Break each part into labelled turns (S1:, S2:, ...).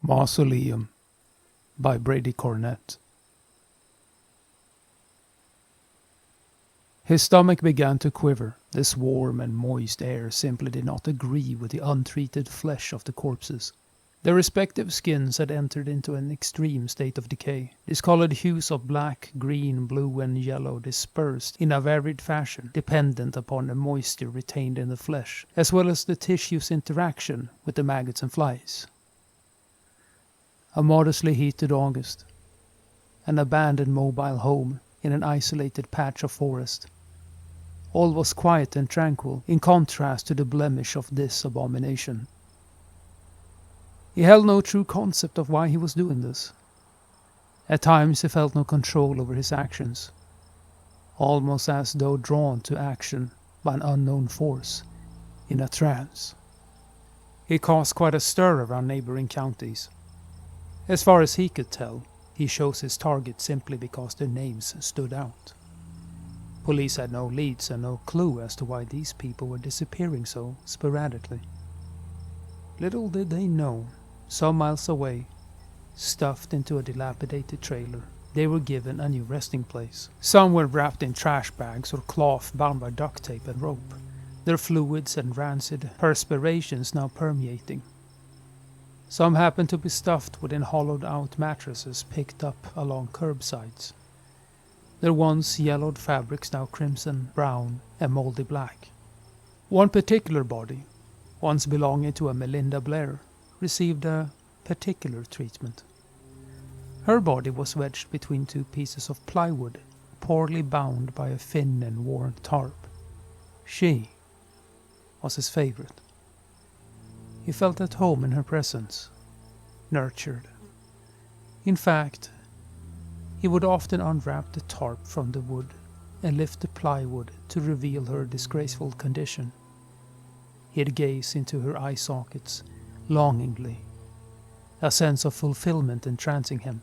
S1: Mausoleum by Brady Cornett. His stomach began to quiver. This warm and moist air simply did not agree with the untreated flesh of the corpses. Their respective skins had entered into an extreme state of decay. Discolored hues of black, green, blue, and yellow dispersed in a varied fashion, dependent upon the moisture retained in the flesh, as well as the tissue's interaction with the maggots and flies. A modestly heated August. An abandoned mobile home in an isolated patch of forest. All was quiet and tranquil, in contrast to the blemish of this abomination. He held no true concept of why he was doing this. At times he felt no control over his actions, almost as though drawn to action by an unknown force, in a trance. He caused quite a stir around neighboring counties. As far as he could tell, he chose his target simply because their names stood out. Police had no leads and no clue as to why these people were disappearing so sporadically. Little did they know, some miles away, stuffed into a dilapidated trailer, they were given a new resting place. Some were wrapped in trash bags or cloth bound by duct tape and rope, their fluids and rancid perspirations now permeating. Some happened to be stuffed within hollowed-out mattresses picked up along curbsides. Their once yellowed fabrics now crimson, brown, and moldy black. One particular body, once belonging to a Melinda Blair, received a particular treatment. Her body was wedged between two pieces of plywood, poorly bound by a thin and worn tarp. She was his favorite. He felt at home in her presence, nurtured. In fact, he would often unwrap the tarp from the wood and lift the plywood to reveal her disgraceful condition. He'd gaze into her eye sockets longingly, a sense of fulfillment entrancing him.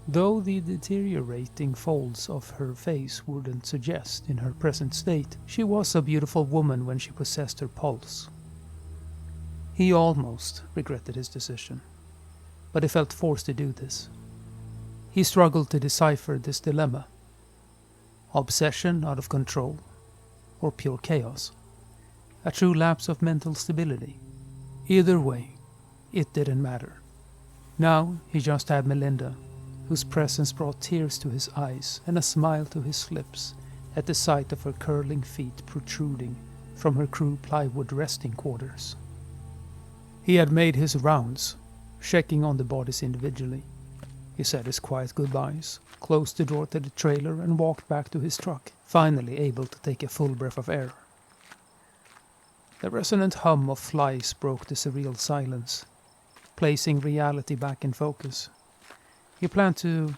S1: Though the deteriorating folds of her face wouldn't suggest in her present state, she was a beautiful woman when she possessed her pulse. He almost regretted his decision, but he felt forced to do this. He struggled to decipher this dilemma. Obsession out of control, or pure chaos. A true lapse of mental stability. Either way, it didn't matter. Now he just had Melinda, whose presence brought tears to his eyes and a smile to his lips at the sight of her curling feet protruding from her crew plywood resting quarters. He had made his rounds, checking on the bodies individually. He said his quiet goodbyes, closed the door to the trailer and walked back to his truck, finally able to take a full breath of air. The resonant hum of flies broke the surreal silence, placing reality back in focus. He planned to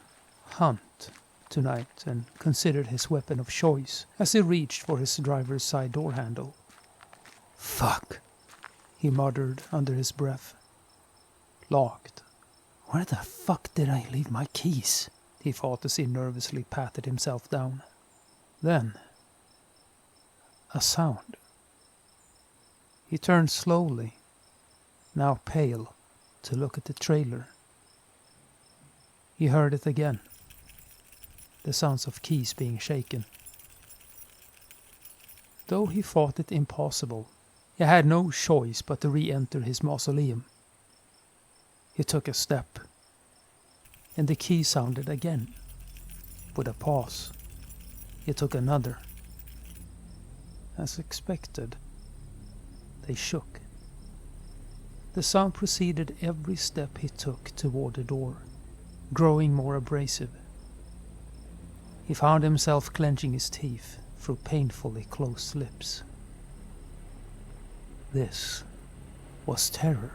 S1: hunt tonight and considered his weapon of choice as he reached for his driver's side door handle. "Fuck," he muttered under his breath. Locked. Where the fuck did I leave my keys? He thought as he nervously patted himself down. Then, a sound. He turned slowly, now pale, to look at the trailer. He heard it again. The sounds of keys being shaken. Though he thought it impossible, he had no choice but to re-enter his mausoleum. He took a step, and the key sounded again. With a pause, he took another. As expected, they shook. The sound preceded every step he took toward the door, growing more abrasive. He found himself clenching his teeth through painfully closed lips. This was terror.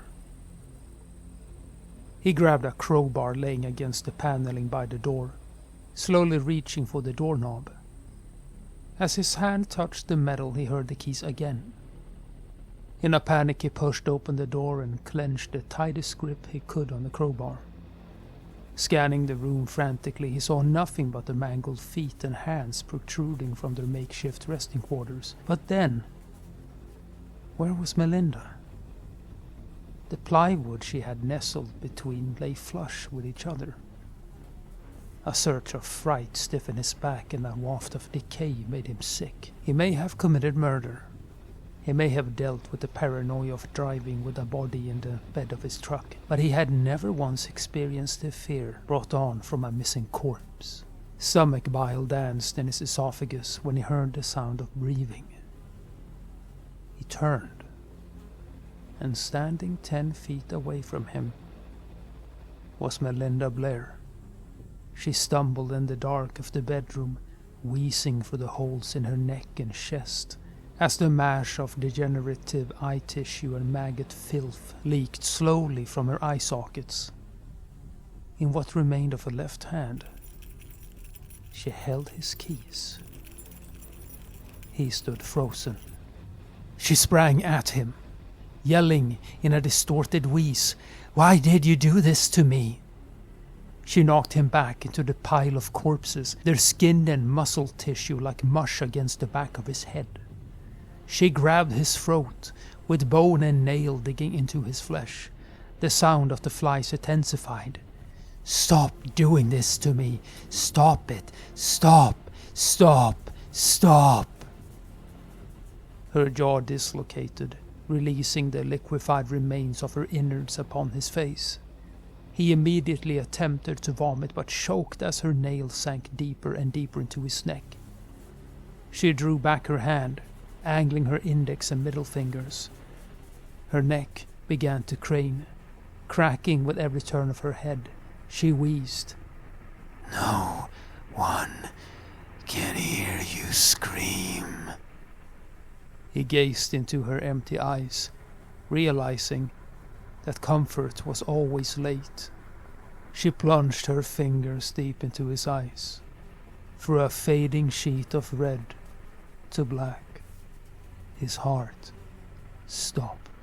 S1: He grabbed a crowbar laying against the paneling by the door, slowly reaching for the doorknob. As his hand touched the metal, he heard the keys again. In a panic, he pushed open the door and clenched the tightest grip he could on the crowbar. Scanning the room frantically, he saw nothing but the mangled feet and hands protruding from their makeshift resting quarters. But then, where was Melinda? The plywood she had nestled between lay flush with each other. A surge of fright stiffened his back, and a waft of decay made him sick. He may have committed murder. He may have dealt with the paranoia of driving with a body in the bed of his truck, but he had never once experienced the fear brought on from a missing corpse. Stomach bile danced in his esophagus when he heard the sound of breathing. He turned, and standing 10 feet away from him was Melinda Blair. She stumbled in the dark of the bedroom, wheezing through the holes in her neck and chest, as the mash of degenerative eye tissue and maggot filth leaked slowly from her eye sockets. In what remained of her left hand, she held his keys. He stood frozen. She sprang at him, yelling in a distorted wheeze, "Why did you do this to me?" She knocked him back into the pile of corpses, their skin and muscle tissue like mush against the back of his head. She grabbed his throat, with bone and nail digging into his flesh. The sound of the flies intensified. "Stop doing this to me! Stop it! Stop! Stop! Stop!" Her jaw dislocated, releasing the liquefied remains of her innards upon his face. He immediately attempted to vomit, but choked as her nails sank deeper and deeper into his neck. She drew back her hand, angling her index and middle fingers. Her neck began to crane, cracking with every turn of her head. She wheezed, "No one can hear you scream." He gazed into her empty eyes, realizing that comfort was always late. She plunged her fingers deep into his eyes, through a fading sheet of red to black. His heart stopped.